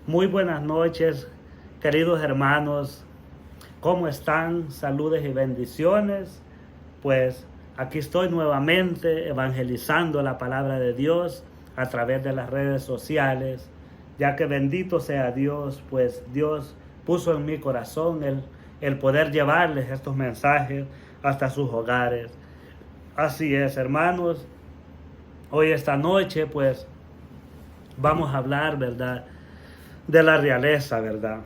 Muy buenas noches, queridos hermanos. ¿Cómo están? Saludes y bendiciones. Pues aquí estoy nuevamente evangelizando la palabra de Dios a través de las redes sociales, ya que bendito sea Dios, pues Dios puso en mi corazón el poder llevarles estos mensajes hasta sus hogares. Así es, hermanos. Hoy esta noche, pues vamos a hablar, ¿verdad?, de la realeza, ¿verdad?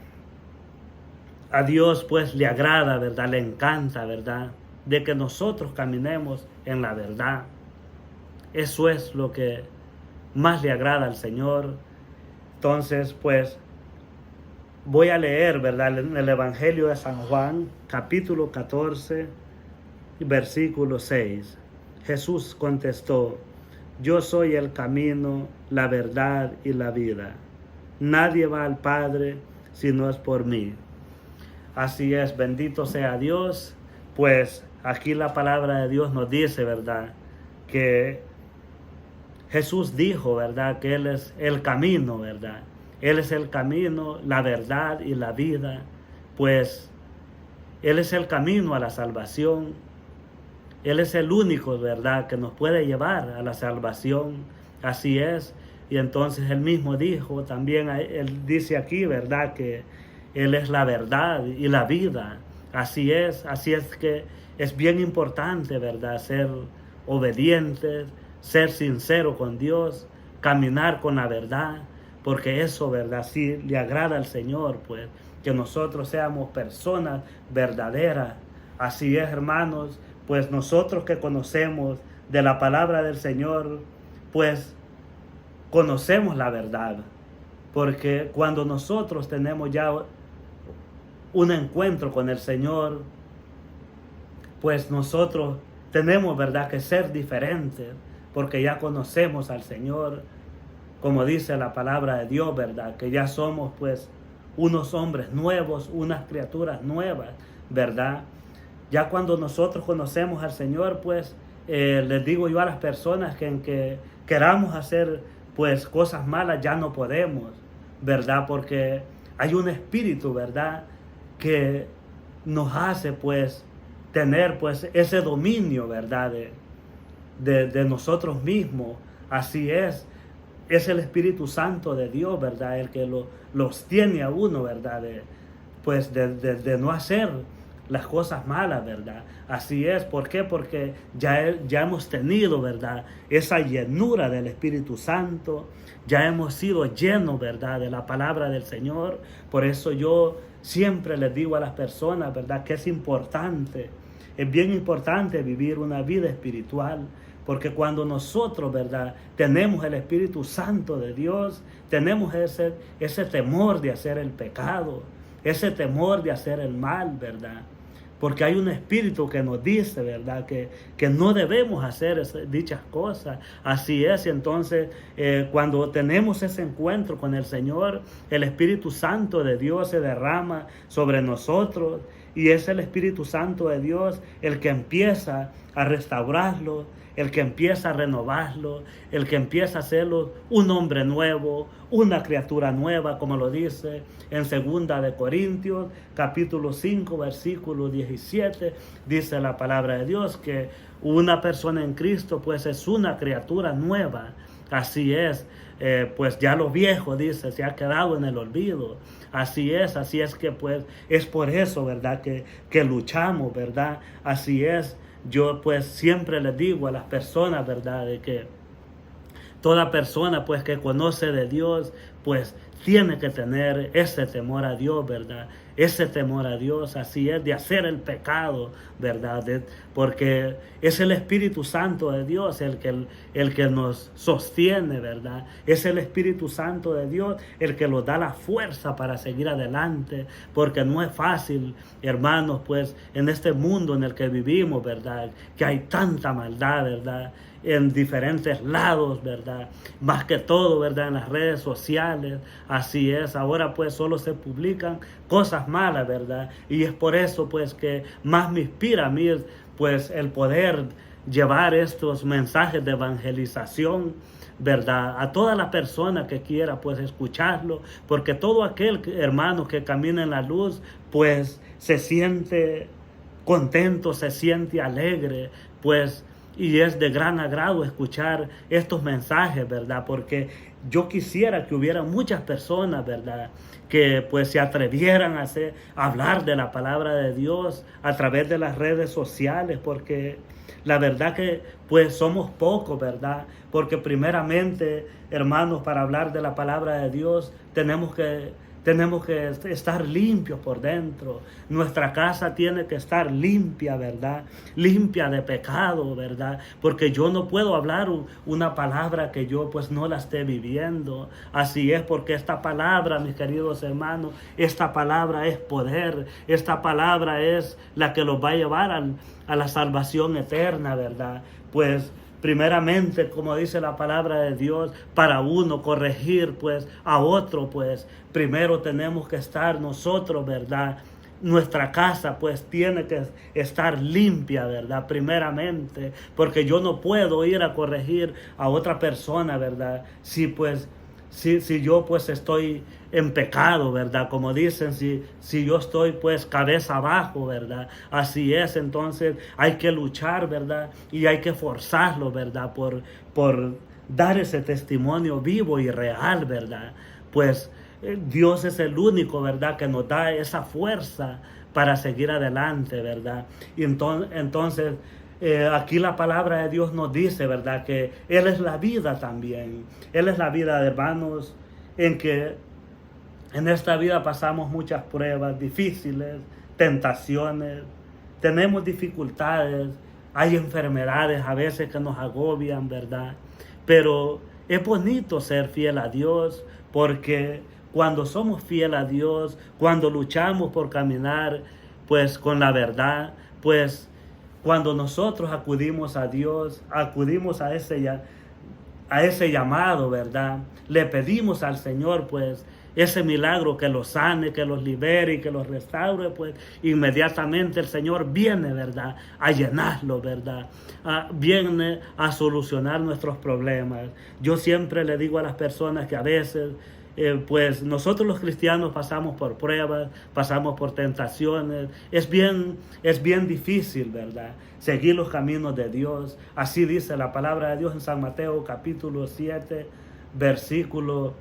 A Dios pues le agrada, ¿verdad? Le encanta, ¿verdad? De que nosotros caminemos en la verdad. Eso es lo que más le agrada al Señor. Entonces, pues voy a leer, ¿verdad?, en el Evangelio de San Juan, capítulo 14, versículo 6. Jesús contestó: yo soy el camino, la verdad y la vida. Nadie va al Padre si no es por mí. Así es, bendito sea Dios. Pues aquí la palabra de Dios nos dice, ¿verdad?, que Jesús dijo, ¿verdad?, que Él es el camino, ¿verdad? Él es el camino, la verdad y la vida. Pues Él es el camino a la salvación. Él es el único, ¿verdad?, que nos puede llevar a la salvación. Así es. Y entonces Él mismo dijo, también Él dice aquí, ¿verdad?, que Él es la verdad y la vida. Así es que es bien importante, ¿verdad?, ser obedientes, ser sincero con Dios, caminar con la verdad, porque eso, ¿verdad?, sí le agrada al Señor, pues, que nosotros seamos personas verdaderas. Así es, hermanos, pues nosotros que conocemos de la palabra del Señor, pues conocemos la verdad, porque cuando nosotros tenemos ya un encuentro con el Señor, pues nosotros tenemos, ¿verdad?, que ser diferentes, porque ya conocemos al Señor, como dice la palabra de Dios, ¿verdad?, que ya somos pues unos hombres nuevos, unas criaturas nuevas, ¿verdad? Ya cuando nosotros conocemos al Señor, pues les digo yo a las personas que en que queramos hacer pues cosas malas ya no podemos, ¿verdad? Porque hay un espíritu, ¿verdad?, que nos hace pues tener pues ese dominio, ¿verdad?, de nosotros mismos. Así es el Espíritu Santo de Dios, ¿verdad?, el que los tiene a uno, ¿verdad?, de no hacer las cosas malas, ¿verdad? Así es. ¿Por qué? Porque ya hemos tenido, ¿verdad?, esa llenura del Espíritu Santo, ya hemos sido llenos, ¿verdad?, de la palabra del Señor. Por eso yo siempre les digo a las personas, ¿verdad?, que es bien importante vivir una vida espiritual, porque cuando nosotros, ¿verdad?, tenemos el Espíritu Santo de Dios, tenemos ese temor de hacer el pecado, ese temor de hacer el mal, ¿verdad? Porque hay un espíritu que nos dice, ¿verdad?, que no debemos hacer dichas cosas. Así es. Y entonces cuando tenemos ese encuentro con el Señor, el Espíritu Santo de Dios se derrama sobre nosotros, y es el Espíritu Santo de Dios el que empieza a restaurarlo, el que empieza a renovarlo, el que empieza a hacerlo un hombre nuevo, una criatura nueva, como lo dice en 2 de Corintios, capítulo 5, versículo 17, dice la palabra de Dios que una persona en Cristo pues es una criatura nueva. Así es. Pues ya lo viejo, dice, se ha quedado en el olvido. Así es que pues es por eso, ¿verdad?, que luchamos, ¿verdad? Así es. Yo pues siempre les digo a las personas, ¿verdad?, de que toda persona pues que conoce de Dios pues tiene que tener ese temor a Dios, ¿verdad? Ese temor a Dios, así es, de hacer el pecado, ¿verdad? Porque es el Espíritu Santo de Dios el que nos sostiene, ¿verdad? Es el Espíritu Santo de Dios el que nos da la fuerza para seguir adelante, porque no es fácil, hermanos, pues en este mundo en el que vivimos, ¿verdad?, que hay tanta maldad, ¿verdad?, en diferentes lados, ¿verdad? Más que todo, ¿verdad?, en las redes sociales. Así es. Ahora pues solo se publican cosas malas, ¿verdad? Y es por eso pues que más me inspira a mí pues el poder llevar estos mensajes de evangelización, ¿verdad? A toda la persona que quiera pues escucharlo, porque todo aquel hermano que camina en la luz pues se siente contento, se siente alegre, pues, y es de gran agrado escuchar estos mensajes, ¿verdad? Porque yo quisiera que hubiera muchas personas, ¿verdad?, que pues se atrevieran a hablar de la palabra de Dios a través de las redes sociales, porque la verdad que pues somos pocos, ¿verdad? Porque primeramente, hermanos, para hablar de la palabra de Dios tenemos que estar limpios por dentro. Nuestra casa tiene que estar limpia, ¿verdad? Limpia de pecado, ¿verdad? Porque yo no puedo hablar una palabra que yo pues no la esté viviendo. Así es, porque esta palabra, mis queridos hermanos, esta palabra es poder. Esta palabra es la que los va a llevar a la salvación eterna, ¿verdad? Pues primeramente, como dice la palabra de Dios, para uno corregir pues a otro, pues primero tenemos que estar nosotros, ¿verdad? Nuestra casa pues tiene que estar limpia, ¿verdad? Primeramente, porque yo no puedo ir a corregir a otra persona, ¿verdad? Si yo pues estoy en pecado, ¿verdad? Como dicen, si yo estoy pues cabeza abajo, ¿verdad? Así es, entonces hay que luchar, ¿verdad? Y hay que forzarlo, ¿verdad? Por dar ese testimonio vivo y real, ¿verdad? Pues Dios es el único, ¿verdad?, que nos da esa fuerza para seguir adelante, ¿verdad? Y entonces aquí la palabra de Dios nos dice, ¿verdad?, que Él es la vida también. Él es la vida, hermanos, en que en esta vida pasamos muchas pruebas difíciles, tentaciones, tenemos dificultades, hay enfermedades a veces que nos agobian, ¿verdad? Pero es bonito ser fiel a Dios, porque cuando somos fiel a Dios, cuando luchamos por caminar pues con la verdad, pues cuando nosotros acudimos a Dios, acudimos a ese llamado, ¿verdad? Le pedimos al Señor pues ese milagro que los sane, que los libere y que los restaure, pues inmediatamente el Señor viene, ¿verdad?, a llenarlo, ¿verdad? Viene a solucionar nuestros problemas. Yo siempre le digo a las personas que a veces pues nosotros los cristianos pasamos por pruebas, pasamos por tentaciones, es bien difícil, ¿verdad?, seguir los caminos de Dios. Así dice la palabra de Dios en San Mateo capítulo 7, versículo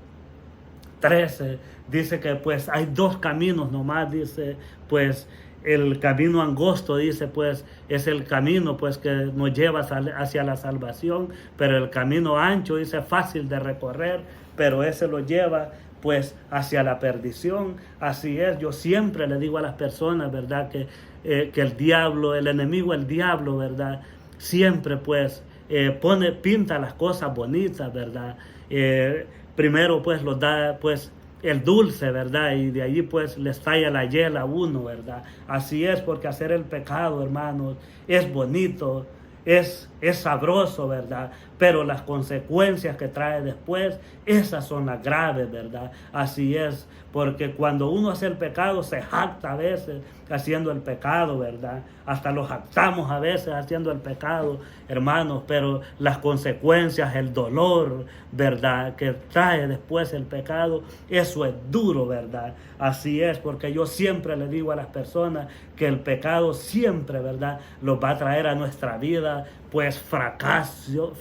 13, dice que pues hay dos caminos nomás, dice, pues el camino angosto, dice, pues es el camino pues que nos lleva hacia la salvación, pero el camino ancho, dice, fácil de recorrer, pero ese lo lleva pues hacia la perdición. Así es, yo siempre le digo a las personas, ¿verdad?, que el diablo, el enemigo, el diablo, ¿verdad?, siempre pues pinta las cosas bonitas, ¿verdad? Primero pues los da pues el dulce, ¿verdad? Y de allí pues les talla la hiel a uno, ¿verdad? Así es, porque hacer el pecado, hermanos, es bonito, es sabroso, ¿verdad? Pero las consecuencias que trae después, esas son las graves, ¿verdad? Así es, porque cuando uno hace el pecado, se jacta a veces haciendo el pecado, ¿verdad? Hasta lo jactamos a veces haciendo el pecado, hermanos, pero las consecuencias, el dolor, ¿verdad?, que trae después el pecado, eso es duro, ¿verdad? Así es, porque yo siempre le digo a las personas que el pecado siempre, ¿verdad?, los va a traer a nuestra vida, pues fracaso,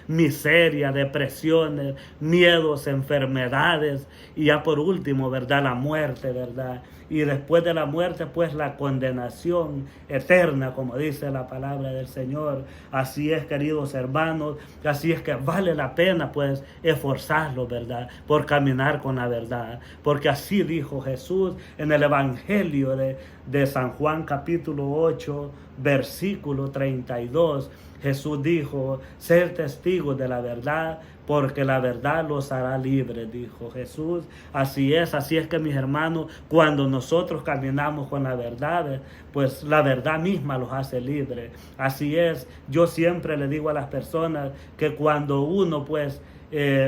miseria, depresiones, miedos, enfermedades y ya por último, ¿verdad?, la muerte, ¿verdad? Y después de la muerte, pues la condenación eterna, como dice la palabra del Señor. Así es, queridos hermanos, así es que vale la pena, pues, esforzarlos, ¿verdad?, por caminar con la verdad. Porque así dijo Jesús en el Evangelio de San Juan, capítulo 8, versículo 32. Jesús dijo, ser testigos de la verdad, porque la verdad los hará libres, dijo Jesús. Así es que mis hermanos, cuando nosotros caminamos con la verdad, pues la verdad misma los hace libres. Así es, yo siempre le digo a las personas que cuando uno pues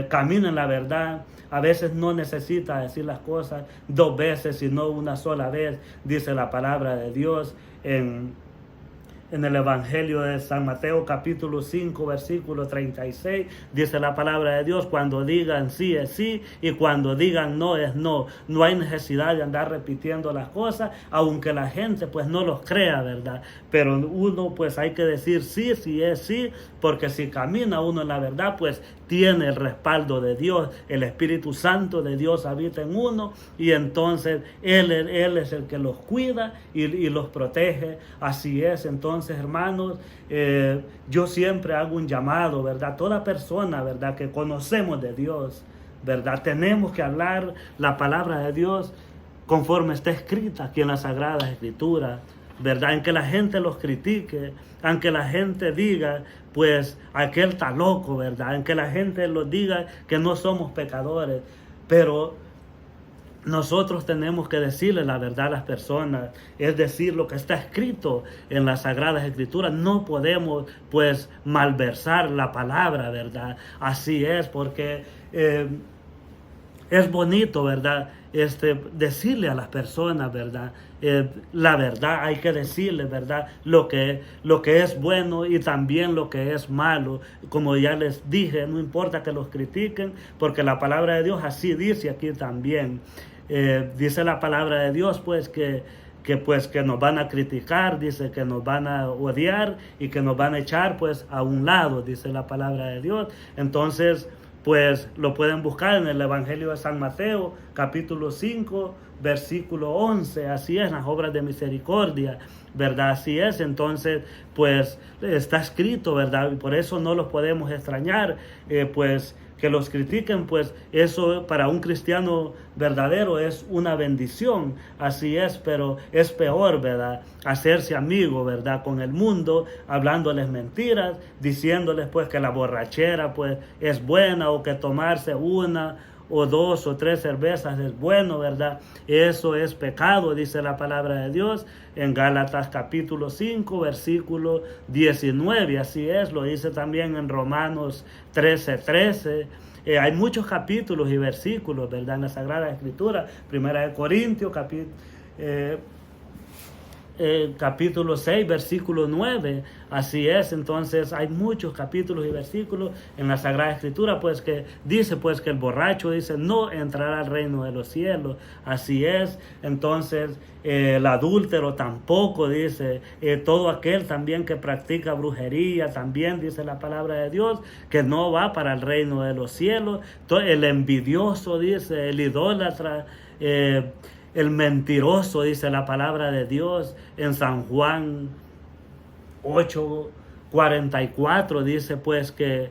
camina en la verdad, a veces no necesita decir las cosas dos veces, sino una sola vez, dice la palabra de Dios en en el Evangelio de San Mateo capítulo 5 versículo 36, dice la palabra de Dios: cuando digan sí es sí y cuando digan no es no. No hay necesidad de andar repitiendo las cosas, aunque la gente pues no los crea, ¿verdad? Pero uno pues hay que decir sí, sí es sí, porque si camina uno en la verdad pues tiene el respaldo de Dios, el Espíritu Santo de Dios habita en uno y entonces Él es el que los cuida y los protege. Así es. Entonces, hermanos, yo siempre hago un llamado, ¿verdad? Toda persona, ¿verdad?, que conocemos de Dios, ¿verdad? Tenemos que hablar la palabra de Dios conforme está escrita aquí en las Sagradas Escrituras, ¿verdad? En que la gente los critique, aunque la gente diga, pues, aquel está loco, ¿verdad? En que la gente los diga que no somos pecadores, pero nosotros tenemos que decirle la verdad a las personas, es decir, lo que está escrito en las Sagradas Escrituras. No podemos, pues, malversar la palabra, ¿verdad? Así es, porque es bonito, ¿verdad?, decirle a las personas, ¿verdad?, la verdad. Hay que decirle, ¿verdad?, lo que es bueno y también lo que es malo. Como ya les dije, no importa que los critiquen, porque la palabra de Dios así dice aquí también. Dice la palabra de Dios, pues, que nos van a criticar, dice que nos van a odiar y que nos van a echar, pues, a un lado, dice la palabra de Dios. Entonces, pues, lo pueden buscar en el Evangelio de San Mateo, capítulo 5, versículo 11, así es, las obras de misericordia, ¿verdad? Así es. Entonces, pues, está escrito, ¿verdad? Y por eso no los podemos extrañar, pues, que los critiquen, pues eso para un cristiano verdadero es una bendición, así es. Pero es peor, ¿verdad?, hacerse amigo, ¿verdad?, con el mundo, hablándoles mentiras, diciéndoles pues que la borrachera pues es buena, o que tomarse una o dos o tres cervezas es bueno, ¿verdad? Eso es pecado, dice la palabra de Dios en Gálatas capítulo 5, versículo 19. Así es, lo dice también en Romanos 13:13. Hay muchos capítulos y versículos, ¿verdad?, en la Sagrada Escritura. Primera de Corintios, capítulo 6, versículo 9, así es. Entonces hay muchos capítulos y versículos en la Sagrada Escritura, pues, que dice pues que el borracho, dice, no entrará al reino de los cielos, así es. Entonces el adúltero tampoco, dice, todo aquel también que practica brujería, también dice la palabra de Dios que no va para el reino de los cielos. El envidioso, dice, el idólatra, el mentiroso, dice la palabra de Dios en San Juan 8:44, dice pues que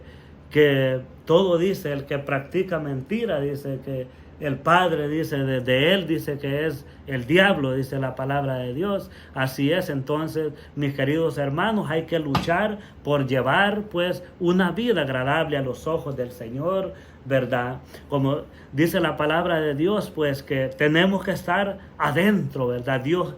todo, dice, el que practica mentira, dice que el padre, dice, de él, dice que es el diablo, dice la palabra de Dios. Así es. Entonces, mis queridos hermanos, hay que luchar por llevar pues una vida agradable a los ojos del Señor, ¿verdad? Como dice la palabra de Dios, pues que tenemos que estar adentro, ¿verdad? Dios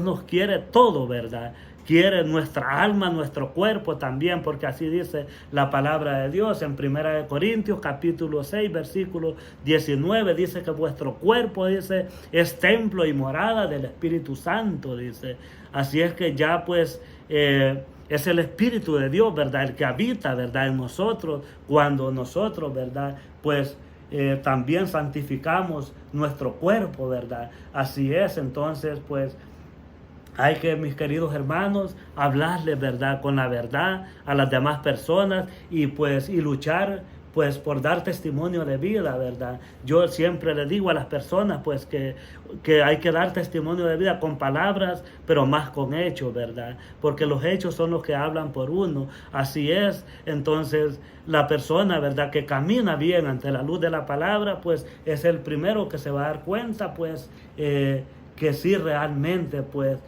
nos quiere todo, ¿verdad? Quiere nuestra alma, nuestro cuerpo también, porque así dice la palabra de Dios en Primera de Corintios capítulo 6, versículo 19, dice que vuestro cuerpo, dice, es templo y morada del Espíritu Santo, dice. Así es que ya pues es el Espíritu de Dios, ¿verdad?, el que habita, ¿verdad?, en nosotros, cuando nosotros, ¿verdad?, pues también santificamos nuestro cuerpo, ¿verdad? Así es. Entonces, pues, hay que, mis queridos hermanos, hablarles, ¿verdad?, con la verdad a las demás personas y luchar pues por dar testimonio de vida, ¿verdad? Yo siempre le digo a las personas pues que hay que dar testimonio de vida con palabras, pero más con hechos, ¿verdad? Porque los hechos son los que hablan por uno. Así es. Entonces, la persona, ¿verdad?, que camina bien ante la luz de la palabra, pues es el primero que se va a dar cuenta, pues, que sí realmente, pues,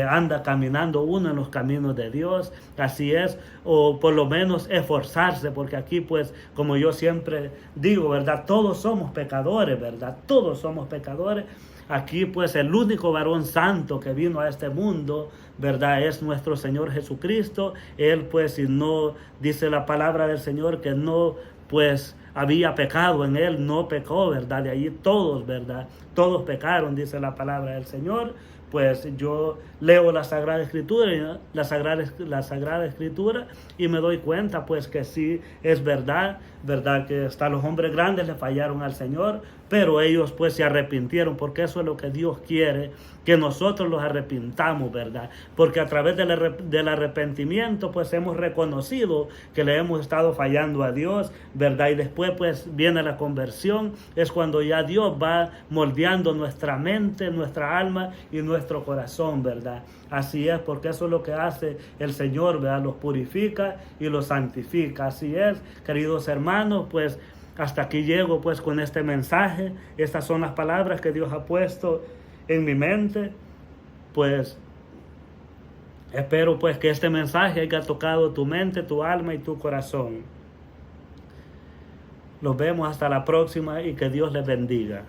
anda caminando uno en los caminos de Dios. Así es. O por lo menos esforzarse, porque aquí pues, como yo siempre digo, ¿verdad?, todos somos pecadores, ¿verdad? Todos somos pecadores. Aquí pues el único varón santo que vino a este mundo, ¿verdad?, es nuestro Señor Jesucristo. Él pues, si no, dice la palabra del Señor que no pues había pecado en él, no pecó, ¿verdad? De allí todos, ¿verdad? Todos pecaron, dice la palabra del Señor. pues yo leo la Sagrada Escritura, la Sagrada Escritura, y me doy cuenta pues que sí es verdad que hasta los hombres grandes le fallaron al Señor, pero ellos pues se arrepintieron, porque eso es lo que Dios quiere, que nosotros los arrepintamos, ¿verdad? Porque a través del arrepentimiento pues hemos reconocido que le hemos estado fallando a Dios, ¿verdad? Y después pues viene la conversión, es cuando ya Dios va moldeando nuestra mente, nuestra alma y nuestro corazón, ¿verdad? Así es, porque eso es lo que hace el Señor, ¿verdad? Los purifica y los santifica. Así es, queridos hermanos, pues hasta aquí llego pues con este mensaje. Estas son las palabras que Dios ha puesto en mi mente. Pues espero pues que este mensaje haya tocado tu mente, tu alma y tu corazón. Nos vemos hasta la próxima y que Dios les bendiga.